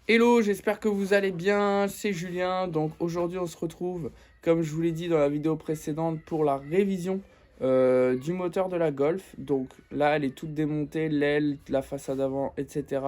Hello, j'espère que vous allez bien, c'est Julien. Donc aujourd'hui on se retrouve, comme je vous l'ai dit dans la vidéo précédente, pour la révision du moteur de la Golf. Donc là elle est toute démontée, l'aile, la façade avant, etc.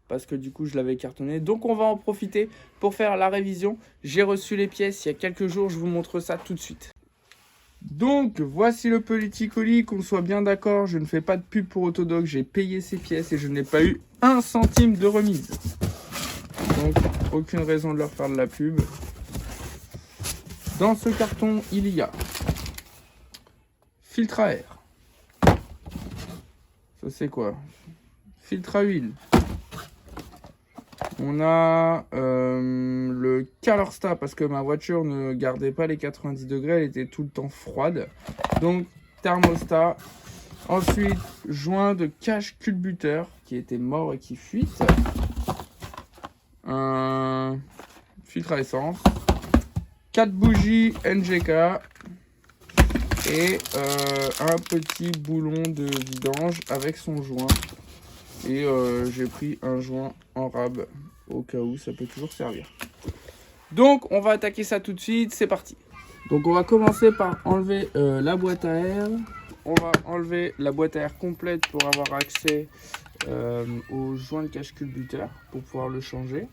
Parce que du coup je l'avais cartonné. Donc on va en profiter pour faire la révision. J'ai reçu les pièces il y a quelques jours, je vous montre ça tout de suite. Donc voici le petit colis, qu'on soit bien d'accord, je ne fais pas de pub pour Autodoc, j'ai payé ces pièces et je n'ai pas eu un centime de remise. Donc, aucune raison de leur faire de la pub. Dans ce carton, il y a filtre à air. Ça, c'est quoi? Filtre à huile. On a le Calorsta, parce que ma voiture ne gardait pas les 90 degrés, elle était tout le temps froide. Donc, thermostat. Ensuite, joint de cache culbuteur, qui était mort et qui fuite. Un filtre à essence. 4 bougies NGK et un petit boulon de vidange avec son joint. Et j'ai pris un joint en rab au cas où ça peut toujours servir. Donc on va attaquer ça tout de suite, c'est parti. Donc on va commencer par enlever la boîte à air. On va enlever la boîte à air complète pour avoir accès au joint de cache culbuteur pour pouvoir le changer.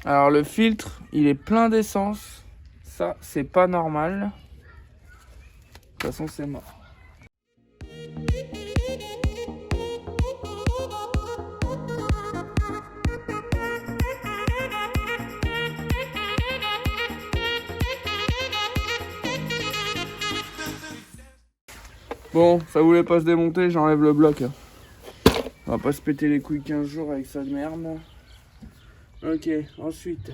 Alors le filtre, il est plein d'essence. Ça, c'est pas normal. De toute façon, c'est mort. Bon, ça voulait pas se démonter, j'enlève le bloc. On va pas se péter les couilles 15 jours avec ça de merde. Ok, ensuite.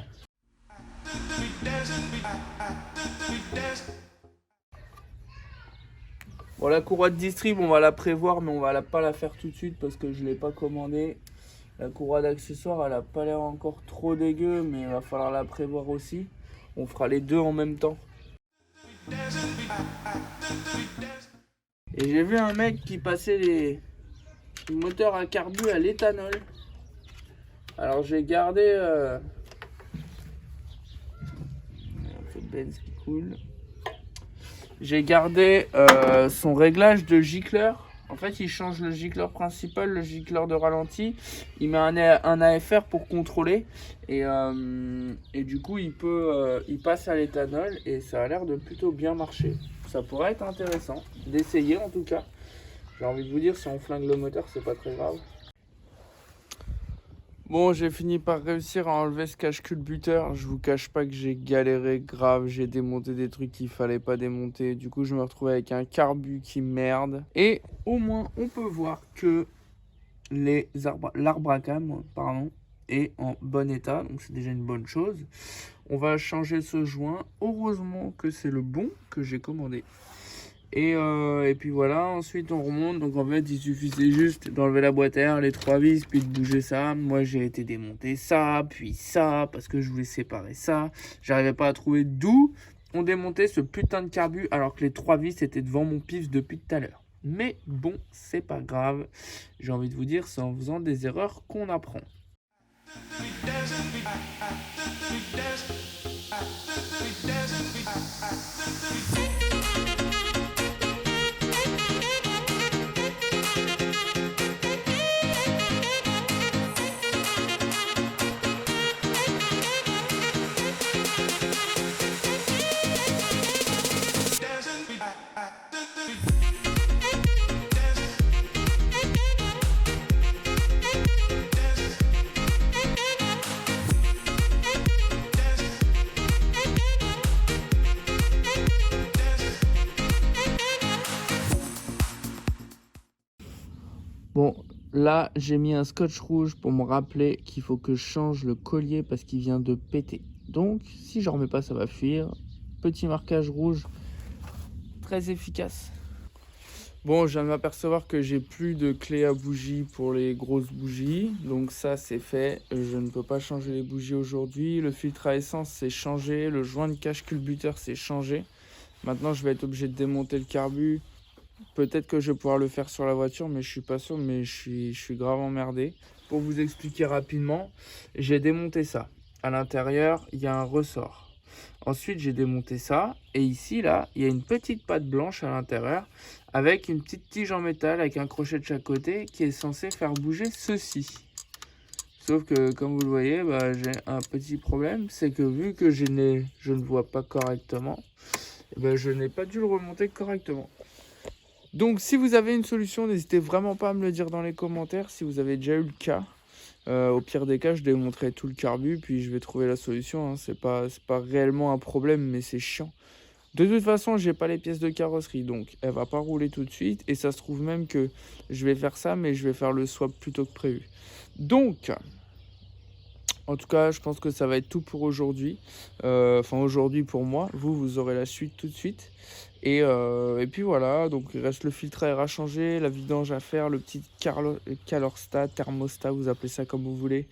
Bon, la courroie de distrib, on va la prévoir, mais on va pas la faire tout de suite parce que je l'ai pas commandée. La courroie d'accessoires, elle a pas l'air encore trop dégueu, mais il va falloir la prévoir aussi. On fera les deux en même temps. Et j'ai vu un mec qui passait les moteurs à carbu à l'éthanol. Alors j'ai gardé un peu de Benz qui coule. J'ai gardé son réglage de gicleur. En fait, il change le gicleur principal, le gicleur de ralenti. Il met un AFR pour contrôler. Et du coup, il passe à l'éthanol. Et ça a l'air de plutôt bien marcher. Ça pourrait être intéressant d'essayer en tout cas. J'ai envie de vous dire, si on flingue le moteur, c'est pas très grave. Bon, j'ai fini par réussir à enlever ce cache culbuteur. Je vous cache pas que j'ai galéré grave. J'ai démonté des trucs qu'il fallait pas démonter. Du coup, je me retrouve avec un carbu qui merde. Et au moins, on peut voir que l'arbre à cam, pardon, est en bon état. Donc, c'est déjà une bonne chose. On va changer ce joint. Heureusement que c'est le bon que j'ai commandé. Et puis voilà, ensuite on remonte. Donc en fait, il suffisait juste d'enlever la boîte à air, les 3 vis, puis de bouger ça. Moi, j'ai été démonter ça, puis ça, parce que je voulais séparer ça. J'arrivais pas à trouver d'où on démontait ce putain de carbu, alors que les 3 vis étaient devant mon pif depuis tout à l'heure. Mais bon, c'est pas grave. J'ai envie de vous dire, c'est en faisant des erreurs qu'on apprend. Bon, là, j'ai mis un scotch rouge pour me rappeler qu'il faut que je change le collier parce qu'il vient de péter. Donc, si je remets pas, ça va fuir. Petit marquage rouge, très efficace. Bon, je viens de m'apercevoir que j'ai plus de clé à bougie pour les grosses bougies. Donc ça, c'est fait. Je ne peux pas changer les bougies aujourd'hui. Le filtre à essence, c'est changé. Le joint de cache culbuteur, c'est changé. Maintenant, je vais être obligé de démonter le carbu, Peut-être que je vais pouvoir le faire sur la voiture, mais je suis pas sûr, mais je suis grave emmerdé. Pour vous expliquer rapidement, j'ai démonté ça. À l'intérieur, il y a un ressort. Ensuite, j'ai démonté ça. Et ici, là, il y a une petite patte blanche à l'intérieur avec une petite tige en métal avec un crochet de chaque côté qui est censé faire bouger ceci. Sauf que, comme vous le voyez, bah, j'ai un petit problème. C'est que vu que je ne vois pas correctement, bah, je n'ai pas dû le remonter correctement. Donc, si vous avez une solution, n'hésitez vraiment pas à me le dire dans les commentaires si vous avez déjà eu le cas. Au pire des cas, je démonterai tout le carbu, puis je vais trouver la solution. Hein. C'est pas réellement un problème, mais c'est chiant. De toute façon, j'ai pas les pièces de carrosserie, donc elle va pas rouler tout de suite. Et ça se trouve même que je vais faire ça, mais je vais faire le swap plus tôt que prévu. Donc, en tout cas, je pense que ça va être tout pour aujourd'hui. Enfin, aujourd'hui pour moi. Vous aurez la suite tout de suite. Et puis voilà, donc il reste le filtre à air à changer, la vidange à faire, le petit calorstat, thermostat, vous appelez ça comme vous voulez,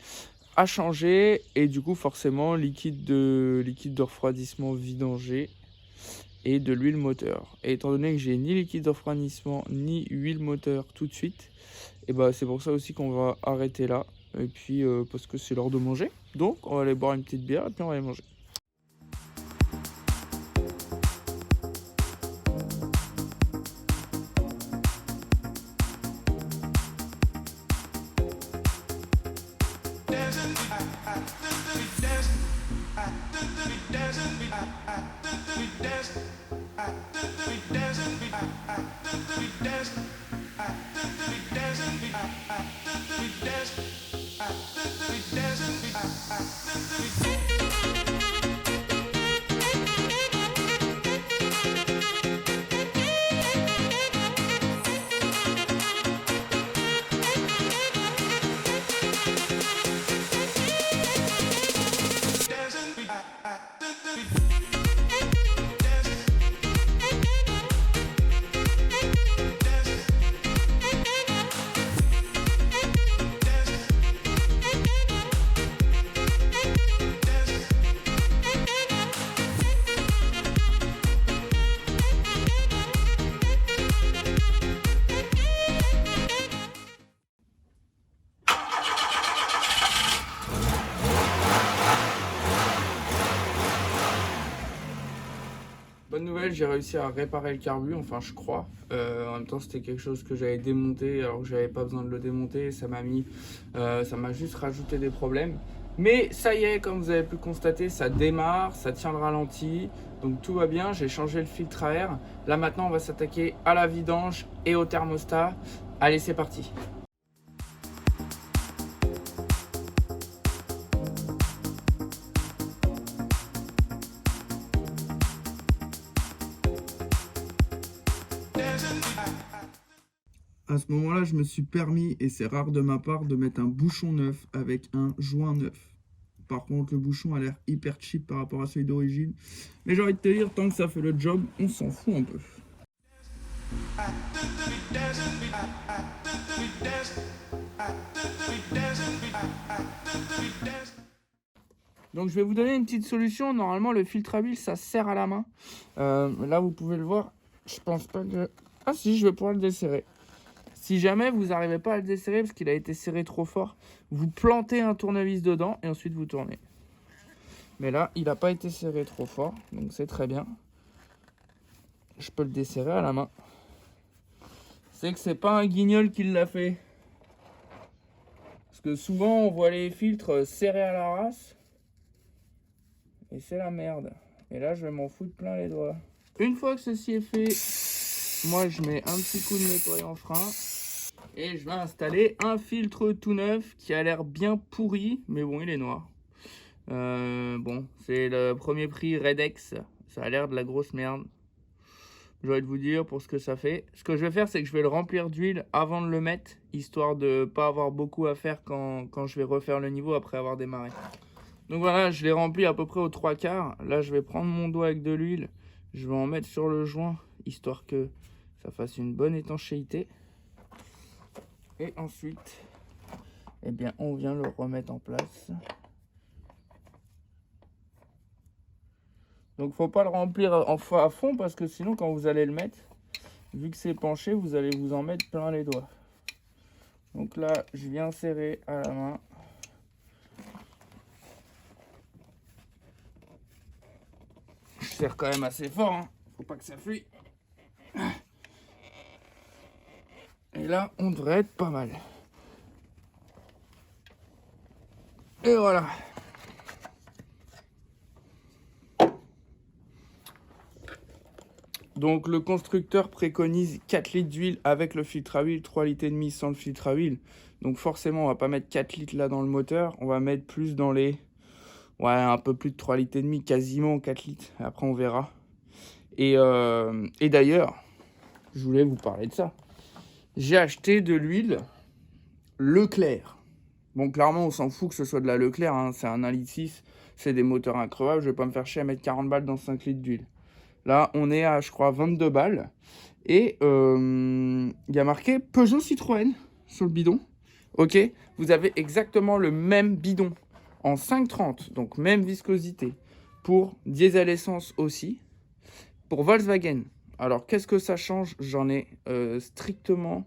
à changer. Et du coup, forcément, liquide de refroidissement vidangé et de l'huile moteur. Et étant donné que j'ai ni liquide de refroidissement ni huile moteur tout de suite, et bah c'est pour ça aussi qu'on va arrêter là. Et puis parce que c'est l'heure de manger. Donc on va aller boire une petite bière et puis on va aller manger. Bonne nouvelle, j'ai réussi à réparer le carbu, enfin je crois. En même temps, c'était quelque chose que j'avais démonté alors que j'avais pas besoin de le démonter. Ça m'a juste rajouté des problèmes. Mais ça y est, comme vous avez pu constater, ça démarre, ça tient le ralenti. Donc tout va bien, j'ai changé le filtre à air. Là maintenant, on va s'attaquer à la vidange et au thermostat. Allez, c'est parti. À ce moment-là, je me suis permis, et c'est rare de ma part, de mettre un bouchon neuf avec un joint neuf. Par contre, le bouchon a l'air hyper cheap par rapport à celui d'origine. Mais j'ai envie de te dire, tant que ça fait le job, on s'en fout un peu. Donc je vais vous donner une petite solution. Normalement, le filtre à huile, ça serre à la main. Là, vous pouvez le voir. Je pense pas que... Ah si, je vais pouvoir le desserrer. Si jamais vous n'arrivez pas à le desserrer parce qu'il a été serré trop fort, vous plantez un tournevis dedans et ensuite vous tournez. Mais là, il n'a pas été serré trop fort, donc c'est très bien. Je peux le desserrer à la main. C'est que c'est pas un guignol qui l'a fait. Parce que souvent, on voit les filtres serrés à la race. Et c'est la merde. Et là, je vais m'en foutre plein les doigts. Une fois que ceci est fait, moi, je mets un petit coup de nettoyant frein. Et je vais installer un filtre tout neuf qui a l'air bien pourri, mais bon, il est noir. Bon, c'est le premier prix Redex. Ça a l'air de la grosse merde. J'ai envie de vous dire pour ce que ça fait. Ce que je vais faire, c'est que je vais le remplir d'huile avant de le mettre, histoire de pas avoir beaucoup à faire quand je vais refaire le niveau après avoir démarré. Donc voilà, je l'ai rempli à peu près aux 3/4. Là, je vais prendre mon doigt avec de l'huile. Je vais en mettre sur le joint, histoire que ça fasse une bonne étanchéité. Et ensuite, eh bien, on vient le remettre en place. Donc, faut pas le remplir à fond parce que sinon, quand vous allez le mettre, vu que c'est penché, vous allez vous en mettre plein les doigts. Donc là, je viens serrer à la main. Je serre quand même assez fort, hein. Faut pas que ça fuit. Et là, on devrait être pas mal. Et voilà. Donc le constructeur préconise 4 litres d'huile avec le filtre à huile, 3 litres et demi sans le filtre à huile. Donc forcément, on va pas mettre 4 litres là dans le moteur, on va mettre plus dans les... Ouais, un peu plus de 3 litres et demi, quasiment 4 litres. Après, on verra. Et d'ailleurs, je voulais vous parler de ça. J'ai acheté de l'huile Leclerc. Bon, clairement, on s'en fout que ce soit de la Leclerc, hein. C'est un 1,6 litre, c'est des moteurs increvables. Je vais pas me faire chier à mettre 40 balles dans 5 litres d'huile. Là, on est à, je crois, 22 balles. Et il y a marqué Peugeot Citroën sur le bidon. Ok, vous avez exactement le même bidon en 5,30, donc même viscosité. Pour diesel essence aussi. Pour Volkswagen. Alors, qu'est-ce que ça change? J'en ai strictement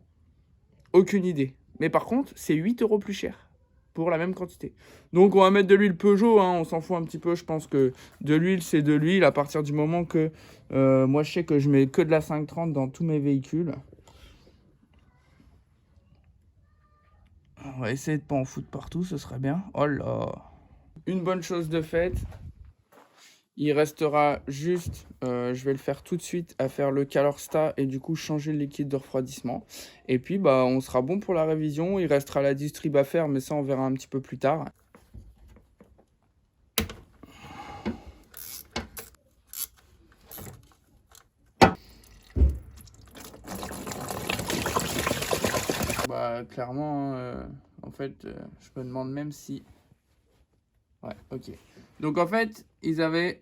aucune idée. Mais par contre, c'est 8 € plus cher pour la même quantité. Donc, on va mettre de l'huile Peugeot, hein, on s'en fout un petit peu. Je pense que de l'huile, c'est de l'huile à partir du moment que... moi, je sais que je mets que de la 530 dans tous mes véhicules. On va essayer de pas en foutre partout, ce serait bien. Oh là! Une bonne chose de faite. Il restera juste, je vais le faire tout de suite, à faire le Calorsta et du coup changer le liquide de refroidissement. Et puis bah on sera bon pour la révision. Il restera la distrib à faire, mais ça on verra un petit peu plus tard. Bah clairement, en fait, je me demande même si... Ouais, ok. Donc en fait, ils avaient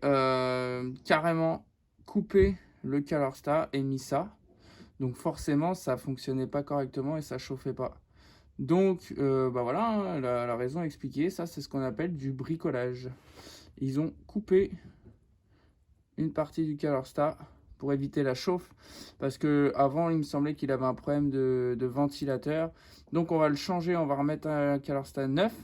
carrément coupé le Calorsta et mis ça. Donc forcément, ça fonctionnait pas correctement et ça chauffait pas. Donc bah voilà, hein, la raison expliquée, ça c'est ce qu'on appelle du bricolage. Ils ont coupé une partie du Calorsta pour éviter la chauffe. Parce que avant il me semblait qu'il avait un problème de ventilateur. Donc on va le changer, on va remettre un Calorsta neuf.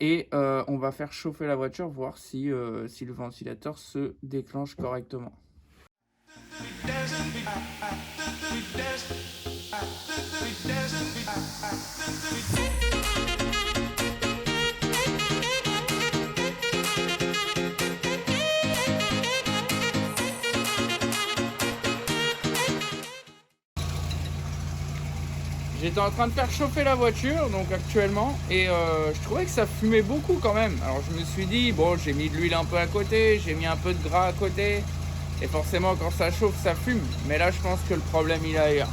Et on va faire chauffer la voiture, voir si le ventilateur se déclenche correctement. J'étais en train de faire chauffer la voiture, donc actuellement, et je trouvais que ça fumait beaucoup quand même. Alors je me suis dit, bon, j'ai mis de l'huile un peu à côté, j'ai mis un peu de gras à côté, et forcément quand ça chauffe, ça fume. Mais là, je pense que le problème, il est ailleurs.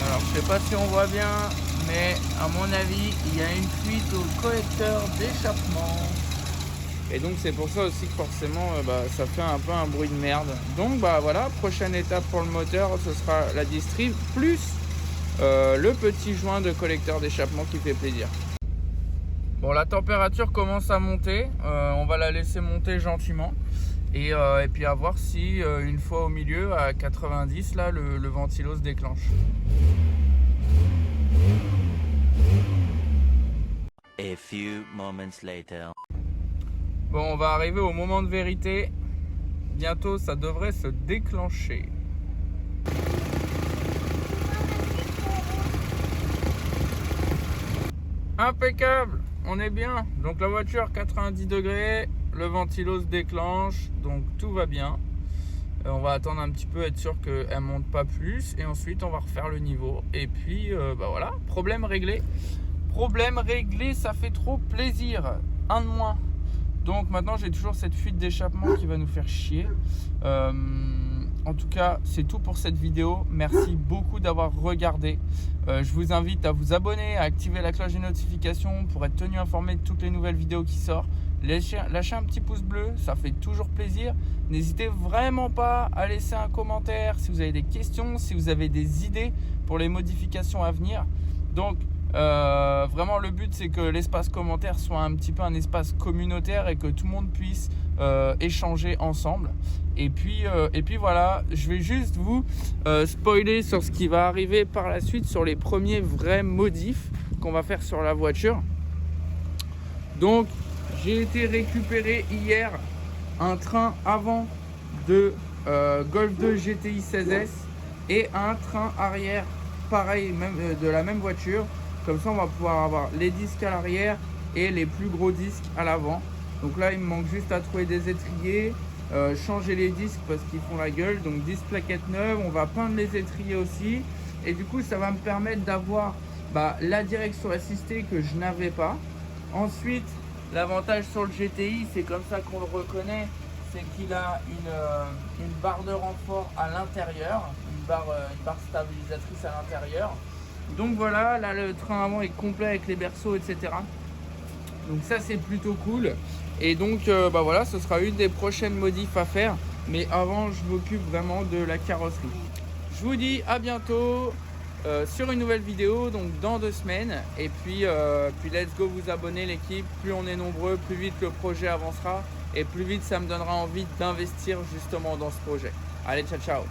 Alors je sais pas si on voit bien, mais à mon avis, il y a une fuite au collecteur d'échappement. Et donc c'est pour ça aussi que forcément ça fait un peu un bruit de merde. Donc bah voilà, prochaine étape pour le moteur, ce sera la distrib plus le petit joint de collecteur d'échappement qui fait plaisir. Bon, la température commence à monter, on va la laisser monter gentiment. Et puis à voir si une fois au milieu à 90 là le ventilo se déclenche. A few moments later. Bon, on va arriver au moment de vérité. Bientôt, ça devrait se déclencher. Impeccable, on est bien. Donc la voiture 90 degrés, le ventilo se déclenche, donc tout va bien. On va attendre un petit peu, être sûr qu'elle ne monte pas plus. Et ensuite, on va refaire le niveau. Et puis, bah voilà, problème réglé. Problème réglé, ça fait trop plaisir. Un de moins. Donc maintenant j'ai toujours cette fuite d'échappement qui va nous faire chier. En tout cas c'est tout pour cette vidéo. Merci beaucoup d'avoir regardé. Je vous invite à vous abonner, à activer la cloche des notifications pour être tenu informé de toutes les nouvelles vidéos qui sortent. Lâchez un petit pouce bleu, ça fait toujours plaisir. N'hésitez vraiment pas à laisser un commentaire si vous avez des questions, si vous avez des idées pour les modifications à venir. Donc Vraiment le but c'est que l'espace commentaire soit un petit peu un espace communautaire et que tout le monde puisse échanger ensemble. Et puis voilà, je vais juste vous spoiler sur ce qui va arriver par la suite, sur les premiers vrais modifs qu'on va faire sur la voiture. Donc j'ai été récupérer hier un train avant de Golf 2 GTI 16S et un train arrière pareil, même de la même voiture. Comme ça on va pouvoir avoir les disques à l'arrière et les plus gros disques à l'avant. Donc là il me manque juste à trouver des étriers, changer les disques parce qu'ils font la gueule. Donc 10 plaquettes neuves, on va peindre les étriers aussi. Et du coup ça va me permettre d'avoir la direction assistée que je n'avais pas. Ensuite l'avantage sur le GTI, c'est comme ça qu'on le reconnaît, c'est qu'il a une barre de renfort à l'intérieur, une barre stabilisatrice à l'intérieur. Donc voilà, là le train avant est complet avec les berceaux, etc. Donc ça c'est plutôt cool. Et donc voilà, ce sera une des prochaines modifs à faire. Mais avant, je m'occupe vraiment de la carrosserie. Je vous dis à bientôt sur une nouvelle vidéo, donc dans 2 semaines. Et puis let's go vous abonner l'équipe. Plus on est nombreux, plus vite le projet avancera. Et plus vite ça me donnera envie d'investir justement dans ce projet. Allez, ciao ciao.